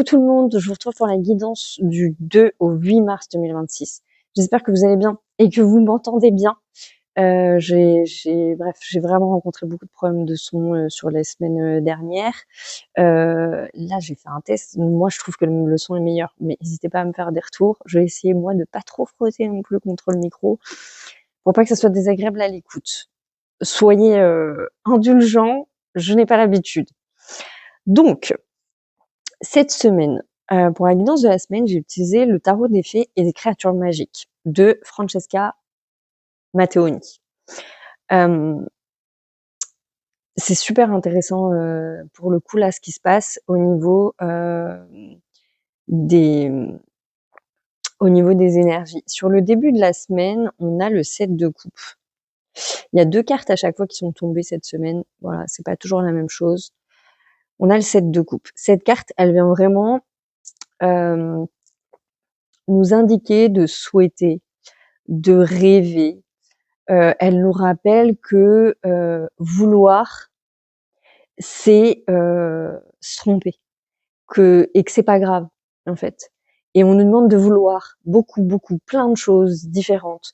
Coucou tout le monde, je vous retrouve pour la guidance du 2 au 8 mars 2026. J'espère que vous allez bien et que vous m'entendez bien. J'ai vraiment rencontré beaucoup de problèmes de son sur les semaines dernières. Là, j'ai fait un test. Moi, je trouve que le son est meilleur, mais n'hésitez pas à me faire des retours. Je vais essayer, moi, de pas trop frotter non plus contre le micro pour pas que ça soit désagréable à l'écoute. Soyez indulgents, je n'ai pas l'habitude. Donc, cette semaine, pour la guidance de la semaine, j'ai utilisé le tarot des fées et des créatures magiques de Francesca Matteoni. C'est super intéressant pour le coup là ce qui se passe au niveau des énergies. Sur le début de la semaine, on a le 7 de coupe. Il y a 2 cartes à chaque fois qui sont tombées cette semaine. Voilà, c'est pas toujours la même chose. On a le 7 de coupe. Cette carte, elle vient vraiment nous indiquer de souhaiter, de rêver. Elle nous rappelle que vouloir, c'est se tromper, et que c'est pas grave en fait. Et on nous demande de vouloir beaucoup, plein de choses différentes.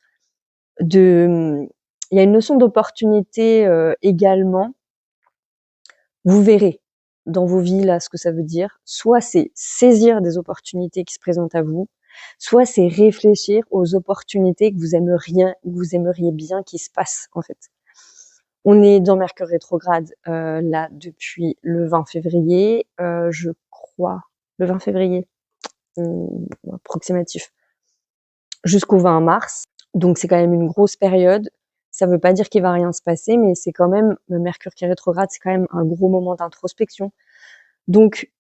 Il y a une notion d'opportunité également. Vous verrez dans vos vies là ce que ça veut dire. Soit c'est saisir des opportunités qui se présentent à vous, soit c'est réfléchir aux opportunités que vous aimeriez bien qui se passent en fait. On est dans Mercure rétrograde là depuis le 20 février, je crois, le 20 février, approximatif, jusqu'au 20 mars. Donc c'est quand même une grosse période. Ça veut pas dire qu'il va rien se passer, mais c'est quand même, le Mercure qui est rétrograde, c'est quand même un gros moment d'introspection. Donc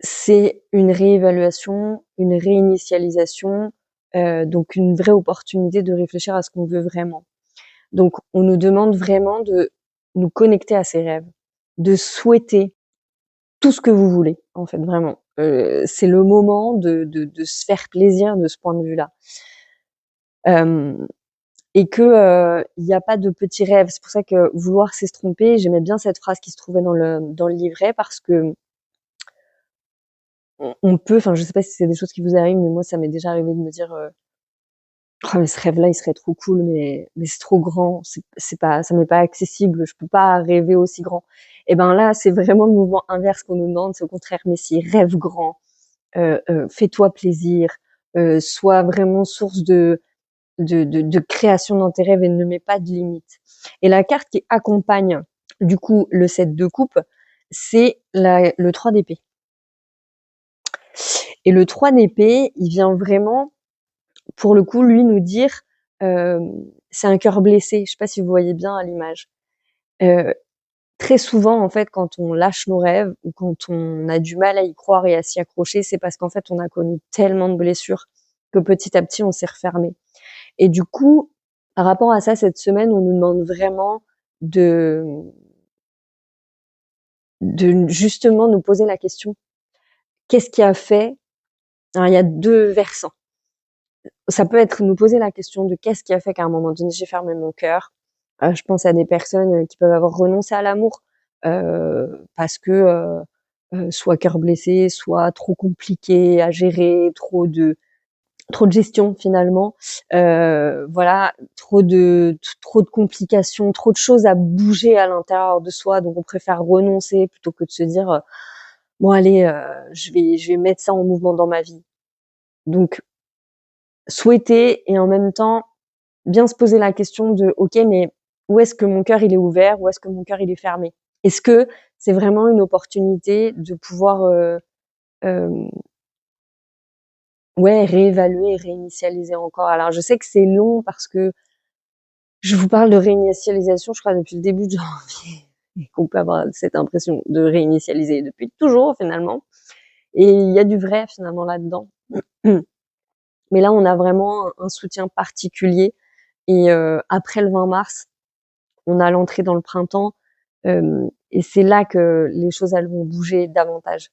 c'est une réévaluation, une réinitialisation, donc une vraie opportunité de réfléchir à ce qu'on veut vraiment. Donc on nous demande vraiment de nous connecter à ses rêves, de souhaiter tout ce que vous voulez, en fait, vraiment. C'est le moment de se faire plaisir de ce point de vue-là. Et que il n'y a pas de petits rêves. C'est pour ça que vouloir c'est se tromper. J'aimais bien cette phrase qui se trouvait dans le livret parce que on peut, enfin je sais pas si c'est des choses qui vous arrivent, mais moi ça m'est déjà arrivé de me dire oh mais ce rêve-là il serait trop cool, mais c'est trop grand, c'est pas, ça m'est pas accessible, je peux pas rêver aussi grand. Et ben là c'est vraiment le mouvement inverse qu'on nous demande, c'est au contraire, mais si rêve grand, fais-toi plaisir, sois vraiment source de création dans tes rêves et ne mets pas de limites. Et la carte qui accompagne du coup le 7 de coupe, c'est le 3 d'épée. Et le 3 d'épée, il vient vraiment, pour le coup, lui nous dire, c'est un cœur blessé. Je sais pas si vous voyez bien à l'image. Très souvent, en fait, quand on lâche nos rêves ou quand on a du mal à y croire et à s'y accrocher, c'est parce qu'en fait, on a connu tellement de blessures que petit à petit, on s'est refermé. Et du coup, par rapport à ça, cette semaine, on nous demande vraiment de justement nous poser la question, qu'est-ce qui a fait? Alors, il y a 2 versants. Ça peut être nous poser la question de qu'est-ce qui a fait qu'à un moment donné, j'ai fermé mon cœur. Je pense à des personnes qui peuvent avoir renoncé à l'amour parce que soit cœur blessé, soit trop compliqué à gérer, trop de gestion finalement, voilà, trop de complications, trop de choses à bouger à l'intérieur de soi, donc on préfère renoncer plutôt que de se dire bon allez, je vais mettre ça en mouvement dans ma vie. Donc souhaiter et en même temps bien se poser la question de ok, mais où est-ce que mon cœur il est ouvert, où est-ce que mon cœur il est fermé? Est-ce que c'est vraiment une opportunité de pouvoir ouais, réévaluer et réinitialiser encore? Alors je sais que c'est long parce que je vous parle de réinitialisation, je crois, depuis le début de janvier, et qu'on peut avoir cette impression de réinitialiser depuis toujours finalement. Et il y a du vrai finalement là-dedans. Mais là, on a vraiment un soutien particulier. Et après le 20 mars, on a l'entrée dans le printemps. Et c'est là que les choses elles vont bouger davantage.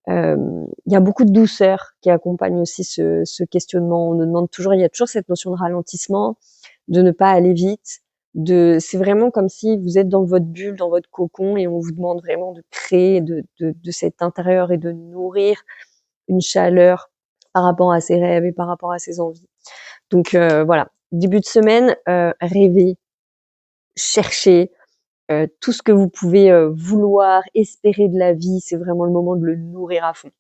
Il y a beaucoup de douceur qui accompagne aussi ce questionnement. On nous demande toujours, il y a toujours cette notion de ralentissement, de ne pas aller vite, C'est vraiment comme si vous êtes dans votre bulle, dans votre cocon, et on vous demande vraiment de créer de cet intérieur et de nourrir une chaleur par rapport à ses rêves et par rapport à ses envies. Donc voilà, début de semaine, rêvez, cherchez tout ce que vous pouvez vouloir, espérer de la vie, c'est vraiment le moment de le nourrir à fond.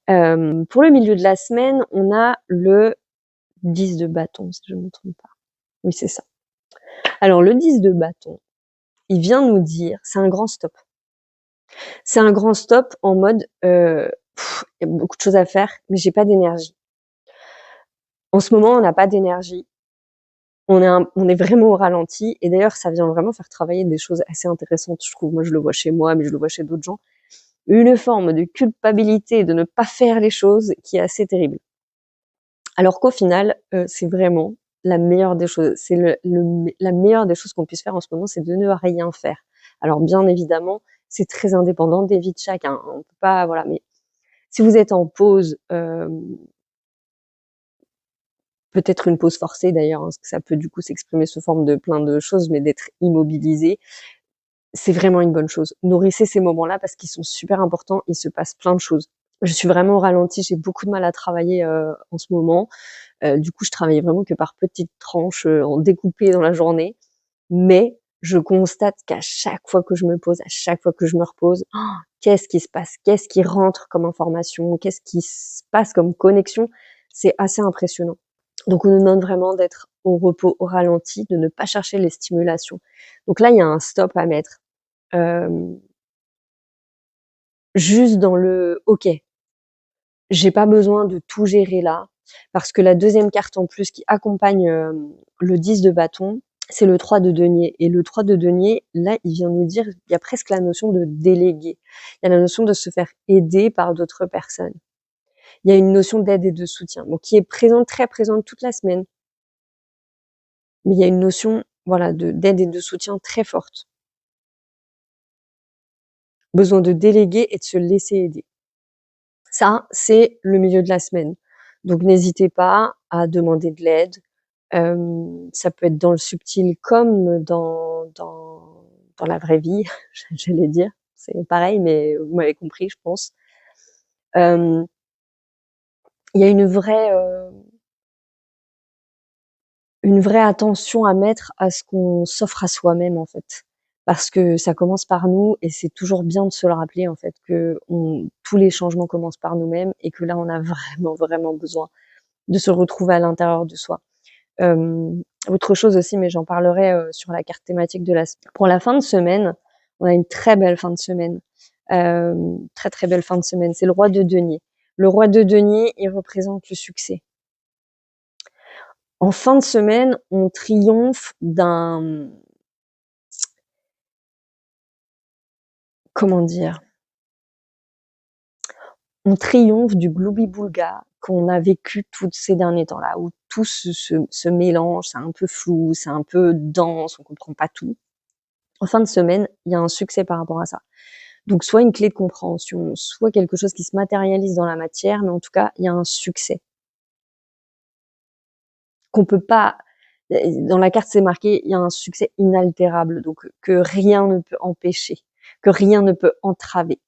Pour le milieu de la semaine, on a le 10 de bâton, si je ne me trompe pas. Oui, c'est ça. Alors le 10 de bâton, il vient nous dire, c'est un grand stop. C'est un grand stop en mode, il y a beaucoup de choses à faire, mais j'ai pas d'énergie. En ce moment, on n'a pas d'énergie. On est vraiment au ralenti. Et d'ailleurs, ça vient vraiment faire travailler des choses assez intéressantes, je trouve. Moi, je le vois chez moi, mais je le vois chez d'autres gens. Une forme de culpabilité de ne pas faire les choses qui est assez terrible. Alors qu'au final, c'est vraiment la meilleure des choses. C'est la meilleure des choses qu'on puisse faire en ce moment, c'est de ne rien faire. Alors bien évidemment, c'est très indépendant des vies de chacun. On peut pas, voilà. Mais si vous êtes en pause, peut-être une pause forcée d'ailleurs, hein, parce que ça peut du coup s'exprimer sous forme de plein de choses, mais d'être immobilisé, c'est vraiment une bonne chose. Nourrissez ces moments-là parce qu'ils sont super importants. Il se passe plein de choses. Je suis vraiment au ralenti. J'ai beaucoup de mal à travailler en ce moment. Du coup, je travaillais vraiment que par petites tranches, en découpé dans la journée. Mais je constate qu'à chaque fois que je me pose, à chaque fois que je me repose, qu'est-ce qui se passe? Qu'est-ce qui rentre comme information? Qu'est-ce qui se passe comme connexion? C'est assez impressionnant. Donc, on nous demande vraiment d'être au repos, au ralenti, de ne pas chercher les stimulations. Donc là, il y a un stop à mettre. Juste dans le OK, j'ai pas besoin de tout gérer là, parce que la deuxième carte en plus qui accompagne le 10 de bâton, c'est le 3 de denier. Et le 3 de denier, là, il vient nous dire, il y a presque la notion de déléguer. Il y a la notion de se faire aider par d'autres personnes. Il y a une notion d'aide et de soutien, donc qui est présente, très présente toute la semaine. Mais il y a une notion, voilà, d'aide et de soutien très forte. Besoin de déléguer et de se laisser aider. Ça, c'est le milieu de la semaine. Donc n'hésitez pas à demander de l'aide. Ça peut être dans le subtil comme dans la vraie vie, j'allais dire. C'est pareil, mais vous m'avez compris, je pense. Il y a une vraie attention à mettre à ce qu'on s'offre à soi-même, en fait. Parce que ça commence par nous et c'est toujours bien de se le rappeler, en fait, que tous les changements commencent par nous-mêmes et que là, on a vraiment, vraiment besoin de se retrouver à l'intérieur de soi. Autre chose aussi, mais j'en parlerai sur la carte thématique de pour la fin de semaine. On a une très belle fin de semaine, très très belle fin de semaine. C'est le roi de denier. Le roi de denier, il représente le succès. En fin de semaine, on triomphe comment dire, on triomphe du gloubi-boulga qu'on a vécu tous ces derniers temps-là, où tout se mélange, c'est un peu flou, c'est un peu dense, on comprend pas tout. En fin de semaine, il y a un succès par rapport à ça. Donc soit une clé de compréhension, soit quelque chose qui se matérialise dans la matière, mais en tout cas, il y a un succès qu'on peut pas. Dans la carte, c'est marqué, il y a un succès inaltérable, donc que rien ne peut empêcher, que rien ne peut entraver.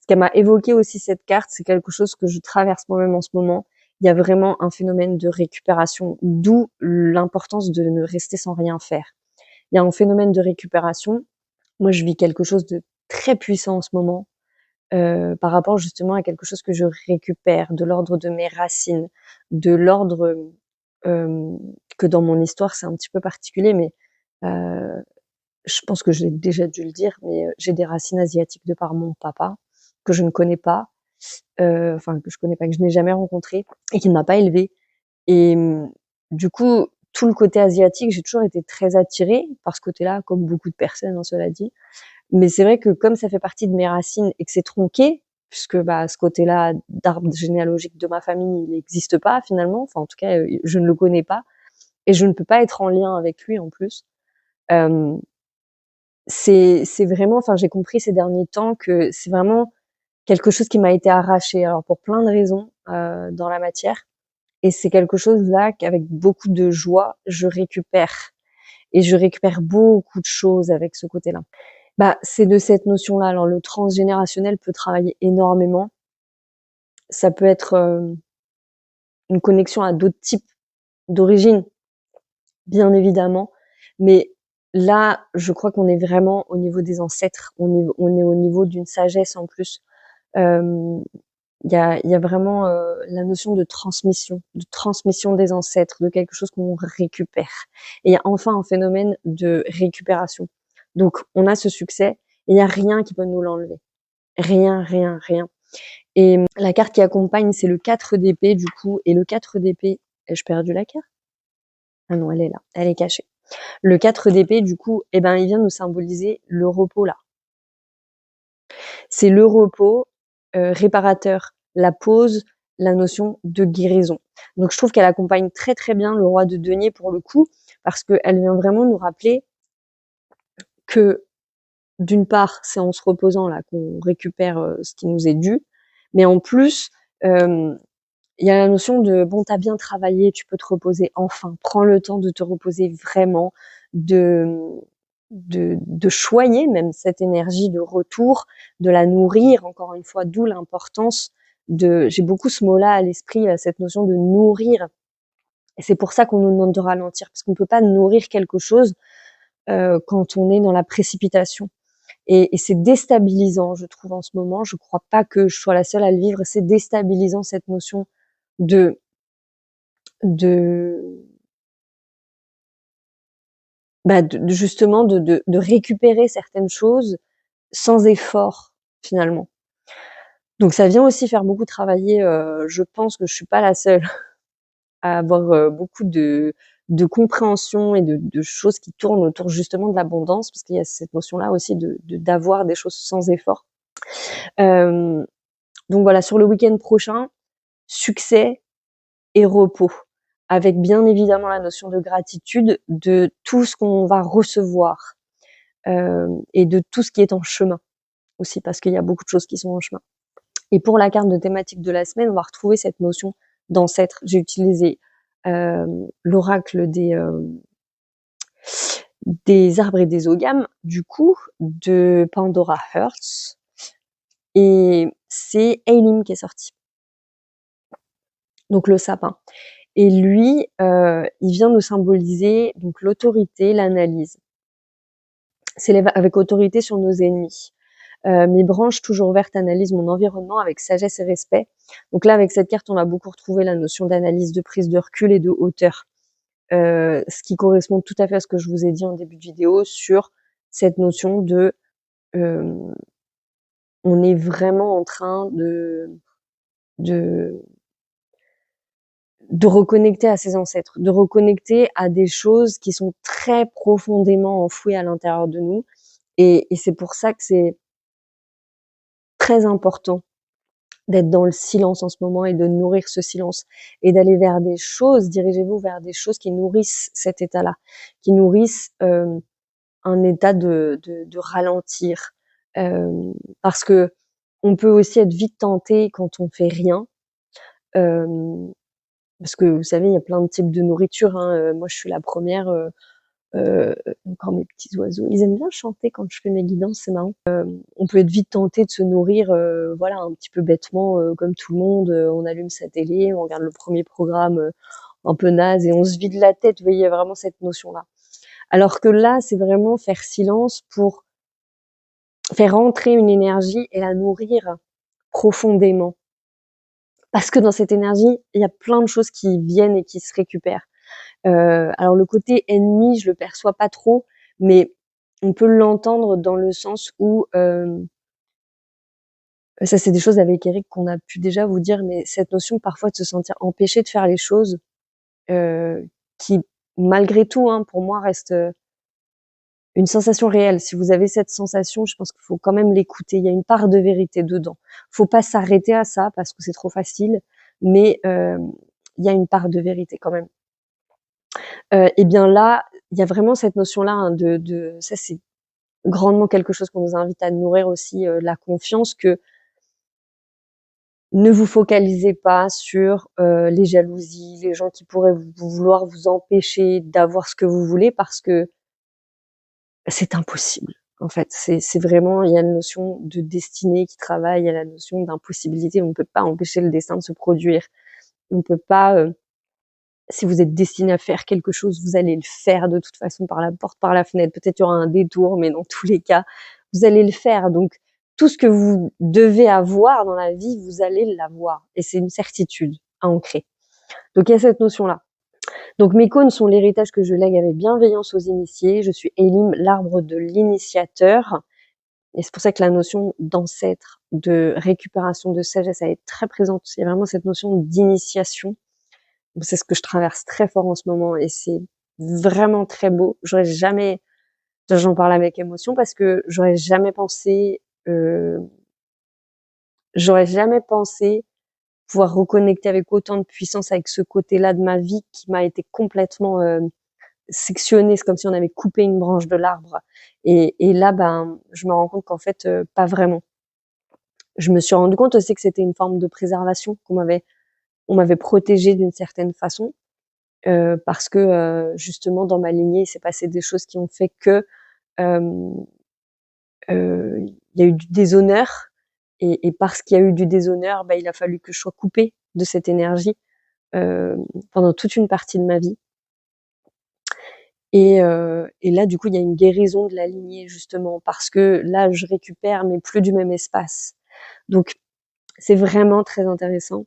Ce qu'elle m'a évoqué aussi cette carte, c'est quelque chose que je traverse moi-même en ce moment. Il y a vraiment un phénomène de récupération, d'où l'importance de ne rester sans rien faire. Il y a un phénomène de récupération. Moi, je vis quelque chose de très puissant en ce moment, par rapport justement à quelque chose que je récupère, de l'ordre de mes racines, de l'ordre que dans mon histoire c'est un petit peu particulier, mais je pense que je l'ai déjà dû le dire, mais j'ai des racines asiatiques de par mon papa que je ne connais pas, enfin que je connais pas, que je n'ai jamais rencontré et qui ne m'a pas élevée. Et du coup, tout le côté asiatique, j'ai toujours été très attirée par ce côté-là, comme beaucoup de personnes, hein, cela dit. Mais c'est vrai que comme ça fait partie de mes racines et que c'est tronqué, puisque bah, ce côté-là d'arbre généalogique de ma famille, il n'existe pas finalement. Enfin, en tout cas, je ne le connais pas et je ne peux pas être en lien avec lui en plus. Euh, c'est vraiment, enfin, j'ai compris ces derniers temps que c'est vraiment quelque chose qui m'a été arraché. Alors pour plein de raisons dans la matière, et c'est quelque chose là qu'avec beaucoup de joie je récupère. et je récupère beaucoup de choses avec ce côté-là. Bah, c'est de cette notion-là. Alors le transgénérationnel peut travailler énormément. Ça peut être, une connexion à d'autres types d'origines, bien évidemment, mais là, je crois qu'on est vraiment au niveau des ancêtres, on est au niveau d'une sagesse en plus. Il y a vraiment, la notion de transmission des ancêtres, de quelque chose qu'on récupère et il y a enfin un phénomène de récupération. Donc on a ce succès et il y a rien qui peut nous l'enlever. Rien, rien, rien. Et la carte qui accompagne, c'est le 4 d'épée du coup, et le 4 d'épée, ai-je perdu la carte? Ah non, elle est là, elle est cachée. Le 4 d'épée du coup, eh ben, il vient nous symboliser le repos là. C'est le repos réparateur, la pause, la notion de guérison. Donc je trouve qu'elle accompagne très très bien le roi de denier pour le coup, parce qu'elle vient vraiment nous rappeler que d'une part, c'est en se reposant là qu'on récupère ce qui nous est dû, mais en plus, il y a la notion de bon, t'as bien travaillé, tu peux te reposer enfin. Prends le temps de te reposer vraiment, de choyer même cette énergie de retour, de la nourrir. Encore une fois, d'où l'importance j'ai beaucoup ce mot-là à l'esprit, cette notion de nourrir. Et c'est pour ça qu'on nous demande de ralentir, parce qu'on peut pas nourrir quelque chose quand on est dans la précipitation. Et c'est déstabilisant, je trouve, en ce moment. Je crois pas que je sois la seule à le vivre. C'est déstabilisant cette notion de de justement de récupérer certaines choses sans effort finalement. Donc ça vient aussi faire beaucoup travailler, je pense que je suis pas la seule à avoir, beaucoup de compréhension et de choses qui tournent autour justement de l'abondance, parce qu'il y a cette notion-là aussi d'avoir des choses sans effort. Donc voilà, sur le week-end prochain, succès et repos, avec bien évidemment la notion de gratitude de tout ce qu'on va recevoir, et de tout ce qui est en chemin aussi, parce qu'il y a beaucoup de choses qui sont en chemin. Et pour la carte de thématique de la semaine, on va retrouver cette notion d'ancêtre. J'ai utilisé l'oracle des arbres et des ogames, du coup, de Pandora Hearts, et c'est Eilim qui est sorti. Donc le sapin. Et lui, il vient nous symboliser donc l'autorité, l'analyse. S'élève avec autorité sur nos ennemis. Mes branches toujours vertes analysent mon environnement avec sagesse et respect. Donc là, avec cette carte, on va beaucoup retrouver la notion d'analyse, de prise de recul et de hauteur. Ce qui correspond tout à fait à ce que je vous ai dit en début de vidéo sur cette notion de on est vraiment en train de reconnecter à ses ancêtres, de reconnecter à des choses qui sont très profondément enfouies à l'intérieur de nous. Et c'est pour ça que c'est très important d'être dans le silence en ce moment et de nourrir ce silence et d'aller vers des choses, dirigez-vous vers des choses qui nourrissent cet état-là, qui nourrissent un état de ralentir. Parce que on peut aussi être vite tenté quand on fait rien. Parce que vous savez, il y a plein de types de nourriture, hein. Moi, je suis la première. Encore mes petits oiseaux, ils aiment bien chanter quand je fais mes guidances, c'est marrant. On peut être vite tenté de se nourrir, voilà, un petit peu bêtement, comme tout le monde. On allume sa télé, on regarde le premier programme un peu naze et on se vide la tête. Vous voyez, il y a vraiment cette notion-là. Alors que là, c'est vraiment faire silence pour faire entrer une énergie et la nourrir profondément. Parce que dans cette énergie, il y a plein de choses qui viennent et qui se récupèrent. Alors le côté ennemi, je le perçois pas trop, mais on peut l'entendre dans le sens où ça c'est des choses avec Eric qu'on a pu déjà vous dire, mais cette notion parfois de se sentir empêché de faire les choses, qui malgré tout, hein, pour moi reste une sensation réelle. Si vous avez cette sensation, je pense qu'il faut quand même l'écouter. Il y a une part de vérité dedans. Faut pas s'arrêter à ça parce que c'est trop facile, mais il y a une part de vérité quand même. Et bien là, il y a vraiment cette notion-là, hein, de ça c'est grandement quelque chose qu'on nous invite à nourrir aussi, la confiance que ne vous focalisez pas sur les jalousies, les gens qui pourraient vouloir vous empêcher d'avoir ce que vous voulez, parce que c'est impossible. En fait, c'est vraiment, il y a une notion de destinée qui travaille, il y a la notion d'impossibilité. On ne peut pas empêcher le destin de se produire. On ne peut pas, si vous êtes destiné à faire quelque chose, vous allez le faire de toute façon par la porte, par la fenêtre. Peut-être il y aura un détour, mais dans tous les cas, vous allez le faire. Donc, tout ce que vous devez avoir dans la vie, vous allez l'avoir. Et c'est une certitude à ancrer. Donc, il y a cette notion-là. Donc, mes cônes sont l'héritage que je lègue avec bienveillance aux initiés. Je suis Elim, l'arbre de l'initiateur. Et c'est pour ça que la notion d'ancêtre, de récupération de sagesse, elle est très présente. Il y a vraiment cette notion d'initiation. C'est ce que je traverse très fort en ce moment et c'est vraiment très beau. J'en parle avec émotion parce que j'aurais jamais pensé pouvoir reconnecter avec autant de puissance avec ce côté-là de ma vie qui m'a été complètement sectionné. C'est comme si on avait coupé une branche de l'arbre. Et là, ben, je me rends compte qu'en fait, pas vraiment. Je me suis rendu compte aussi que c'était une forme de préservation, on m'avait protégée d'une certaine façon. Parce que justement dans ma lignée, il s'est passé des choses qui ont fait que il y a eu du déshonneur et parce qu'il y a eu du déshonneur, bah, il a fallu que je sois coupée de cette énergie pendant toute une partie de ma vie. Et là, du coup, il y a une guérison de la lignée justement parce que là, je récupère, mais plus du même espace. Donc, c'est vraiment très intéressant.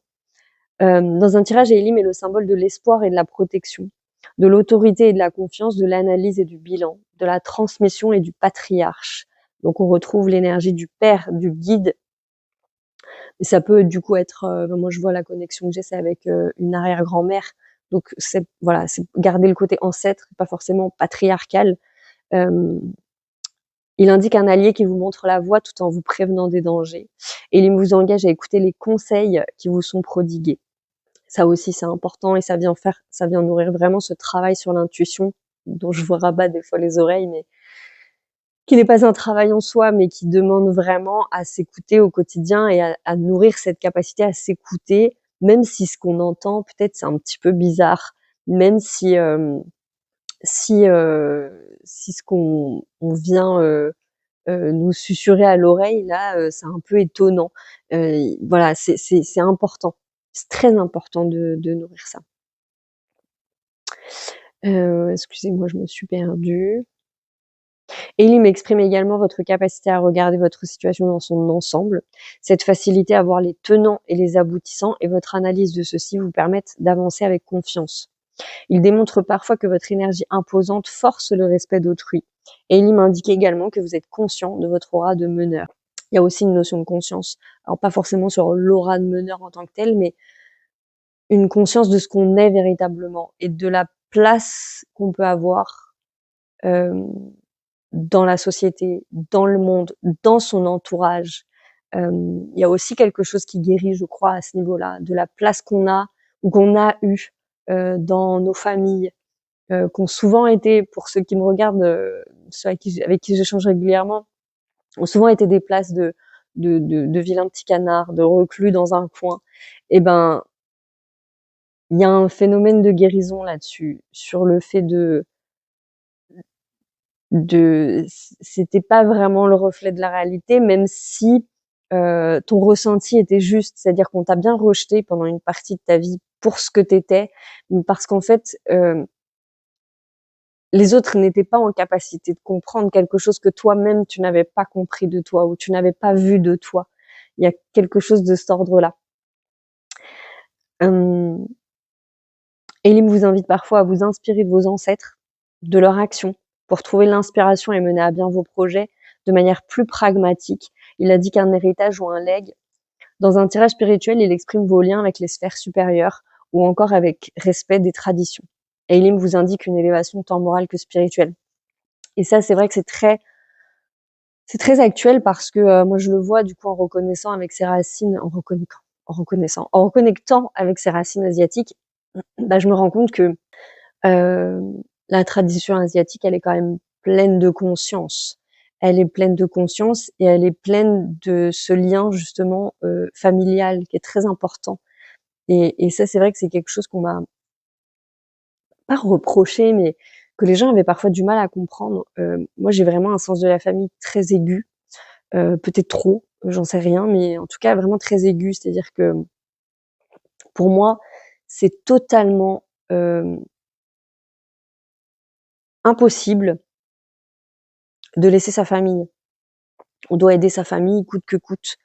Dans un tirage, Elim est le symbole de l'espoir et de la protection, de l'autorité et de la confiance, de l'analyse et du bilan, de la transmission et du patriarche. Donc on retrouve l'énergie du père, du guide. Et ça peut du coup être, moi je vois la connexion que j'ai, c'est avec une arrière-grand-mère. Donc c'est voilà, c'est garder le côté ancêtre, pas forcément patriarcal. Euh, il indique un allié qui vous montre la voie tout en vous prévenant des dangers. Et il vous engage à écouter les conseils qui vous sont prodigués. Ça aussi, c'est important et ça vient nourrir vraiment ce travail sur l'intuition dont je vous rabats des fois les oreilles, mais qui n'est pas un travail en soi, mais qui demande vraiment à s'écouter au quotidien et à nourrir cette capacité à s'écouter, même si ce qu'on entend, peut-être, c'est un petit peu bizarre, même si ce qu'on vient nous susurrer à l'oreille, là, c'est un peu étonnant. Voilà, c'est important. C'est très important de nourrir ça. Excusez-moi, je me suis perdue. Elim exprime également votre capacité à regarder votre situation dans son ensemble. Cette facilité à voir les tenants et les aboutissants et votre analyse de ceux-ci vous permettent d'avancer avec confiance. Il démontre parfois que votre énergie imposante force le respect d'autrui. Elim indique également que vous êtes conscient de votre aura de meneur. Il y a aussi une notion de conscience. Alors pas forcément sur l'aura de meneur en tant que telle, mais une conscience de ce qu'on est véritablement et de la place qu'on peut avoir dans la société, dans le monde, dans son entourage. Il y a aussi quelque chose qui guérit, je crois, à ce niveau-là, de la place qu'on a ou qu'on a eue dans nos familles, qui ont souvent été, pour ceux qui me regardent, ceux avec qui j'échange régulièrement, ont souvent été des places de vilains petits canards, de reclus dans un coin. Et ben, il y a un phénomène de guérison là-dessus, sur le fait c'était pas vraiment le reflet de la réalité, même si ton ressenti était juste, c'est-à-dire qu'on t'a bien rejeté pendant une partie de ta vie pour ce que t'étais, parce qu'en fait, les autres n'étaient pas en capacité de comprendre quelque chose que toi-même tu n'avais pas compris de toi ou tu n'avais pas vu de toi. Il y a quelque chose de cet ordre-là. Elim vous invite parfois à vous inspirer de vos ancêtres, de leur action, pour trouver l'inspiration et mener à bien vos projets de manière plus pragmatique. Il a dit qu'un héritage ou un legs. Dans un tirage spirituel, il exprime vos liens avec les sphères supérieures ou encore avec respect des traditions. Et Elim vous indique une élévation tant morale que spirituelle. Et ça, c'est vrai que c'est très actuel parce que moi, je le vois du coup en reconnaissant avec ses racines, en reconnectant avec ses racines asiatiques, bah, je me rends compte que la tradition asiatique, elle est quand même pleine de conscience. Elle est pleine de conscience et elle est pleine de ce lien justement familial qui est très important. Et ça, c'est vrai que c'est quelque chose qu'on m'a pas reproché, mais que les gens avaient parfois du mal à comprendre. Moi, j'ai vraiment un sens de la famille très aigu, peut-être trop, j'en sais rien, mais en tout cas vraiment très aigu. C'est-à-dire que pour moi, c'est totalement impossible de laisser sa famille. On doit aider sa famille coûte que coûte,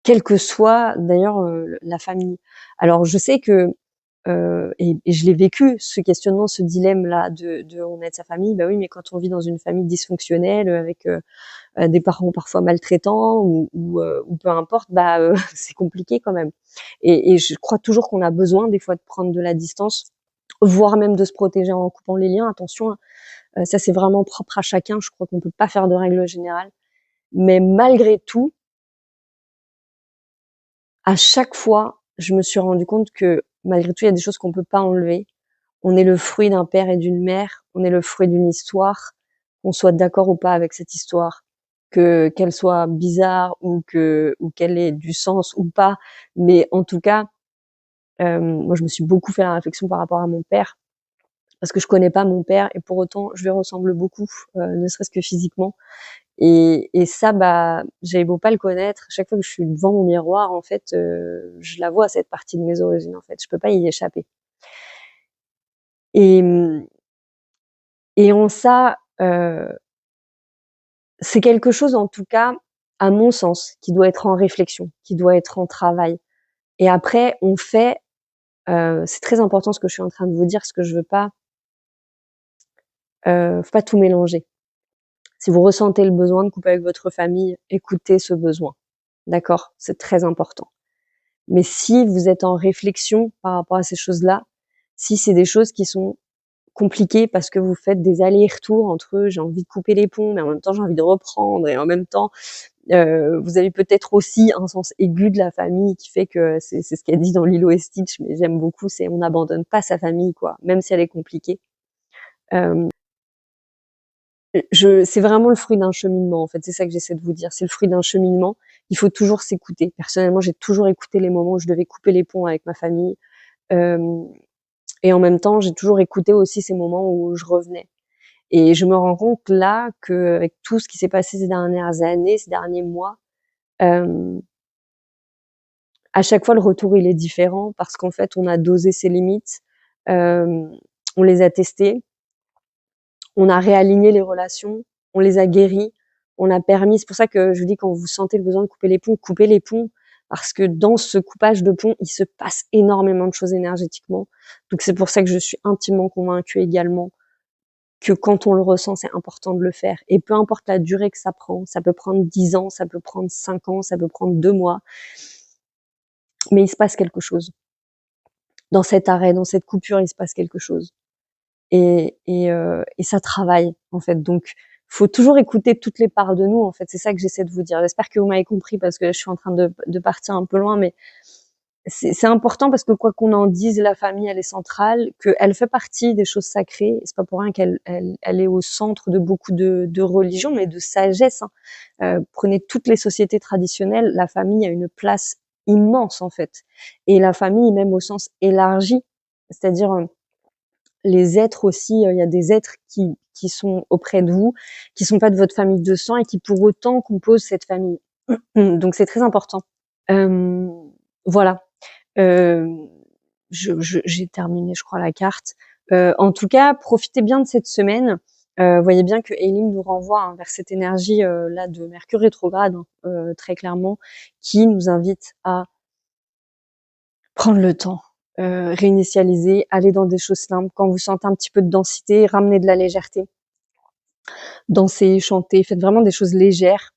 quelle que soit d'ailleurs la famille. Alors je sais que et je l'ai vécu, ce questionnement, ce dilemme-là de on aide sa famille. Bah oui, mais quand on vit dans une famille dysfonctionnelle avec des parents parfois maltraitants ou peu importe, bah c'est compliqué quand même. Et je crois toujours qu'on a besoin des fois de prendre de la distance, voire même de se protéger en coupant les liens. Attention, hein, ça c'est vraiment propre à chacun. Je crois qu'on peut pas faire de règle générale. Mais malgré tout, à chaque fois, je me suis rendu compte que malgré tout, il y a des choses qu'on peut pas enlever. On est le fruit d'un père et d'une mère, on est le fruit d'une histoire, qu'on soit d'accord ou pas avec cette histoire, que qu'elle soit bizarre ou qu'elle ait du sens ou pas, mais en tout cas, moi je me suis beaucoup fait la réflexion par rapport à mon père, parce que je connais pas mon père et pour autant je lui ressemble beaucoup, ne serait-ce que physiquement. Et ça, bah, j'avais beau pas le connaître, chaque fois que je suis devant mon miroir, en fait, je la vois cette partie de mes origines, en fait, je peux pas y échapper. Et et en ça, c'est quelque chose, en tout cas, à mon sens, qui doit être en réflexion, qui doit être en travail. Et après, on fait, c'est très important ce que je suis en train de vous dire, parce que je veux pas, faut pas tout mélanger. Si vous ressentez le besoin de couper avec votre famille, écoutez ce besoin. D'accord? C'est très important. Mais si vous êtes en réflexion par rapport à ces choses-là, si c'est des choses qui sont compliquées parce que vous faites des allers-retours entre j'ai envie de couper les ponts, mais en même temps j'ai envie de reprendre, et en même temps vous avez peut-être aussi un sens aigu de la famille qui fait que c'est ce qu'elle dit dans Lilo et Stitch, mais j'aime beaucoup, c'est on n'abandonne pas sa famille, quoi, même si elle est compliquée. Euh, c'est vraiment le fruit d'un cheminement, en fait, c'est ça que j'essaie de vous dire, c'est le fruit d'un cheminement. Il faut toujours s'écouter. Personnellement, j'ai toujours écouté les moments où je devais couper les ponts avec ma famille. Euh, et en même temps, j'ai toujours écouté aussi ces moments où je revenais. Et je me rends compte là qu'avec tout ce qui s'est passé ces dernières années, ces derniers mois, euh, à chaque fois, le retour, il est différent parce qu'en fait, on a dosé ses limites, euh, on les a testées, on a réaligné les relations, on les a guéries, on a permis. C'est pour ça que je dis quand vous sentez le besoin de couper les ponts, coupez les ponts, parce que dans ce coupage de ponts, il se passe énormément de choses énergétiquement. Donc c'est pour ça que je suis intimement convaincue également que quand on le ressent, c'est important de le faire. Et peu importe la durée que ça prend, ça peut prendre 10 ans, ça peut prendre 5 ans, ça peut prendre 2 mois, mais il se passe quelque chose. Dans cet arrêt, dans cette coupure, il se passe quelque chose. Et ça travaille, en fait. Donc, faut toujours écouter toutes les parts de nous, en fait. C'est ça que j'essaie de vous dire. J'espère que vous m'avez compris parce que je suis en train de partir un peu loin, mais c'est important parce que quoi qu'on en dise, la famille, elle est centrale, qu'elle fait partie des choses sacrées. C'est pas pour rien qu'elle est au centre de beaucoup de religions, mais de sagesse, hein. Prenez toutes les sociétés traditionnelles, la famille a une place immense, en fait. Et la famille, même au sens élargi, c'est-à-dire les êtres aussi, il y a des êtres qui sont auprès de vous, qui sont pas de votre famille de sang et qui pour autant composent cette famille. Donc c'est très important. Euh, voilà. Euh, j'ai terminé, je crois, la carte. En tout cas, profitez bien de cette semaine. Voyez bien que Elim nous renvoie, hein, vers cette énergie là de Mercure rétrograde, hein, très clairement, qui nous invite à prendre le temps, réinitialiser, aller dans des choses simples. Quand vous sentez un petit peu de densité, ramenez de la légèreté. Dansez, chantez, faites vraiment des choses légères,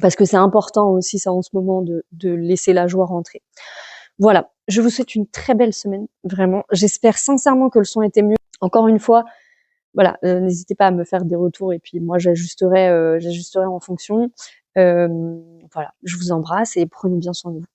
parce que c'est important aussi ça en ce moment de laisser la joie rentrer. Voilà, je vous souhaite une très belle semaine, vraiment. J'espère sincèrement que le son était mieux. Encore une fois, voilà, n'hésitez pas à me faire des retours et puis moi j'ajusterai en fonction. Voilà, je vous embrasse et prenez bien soin de vous.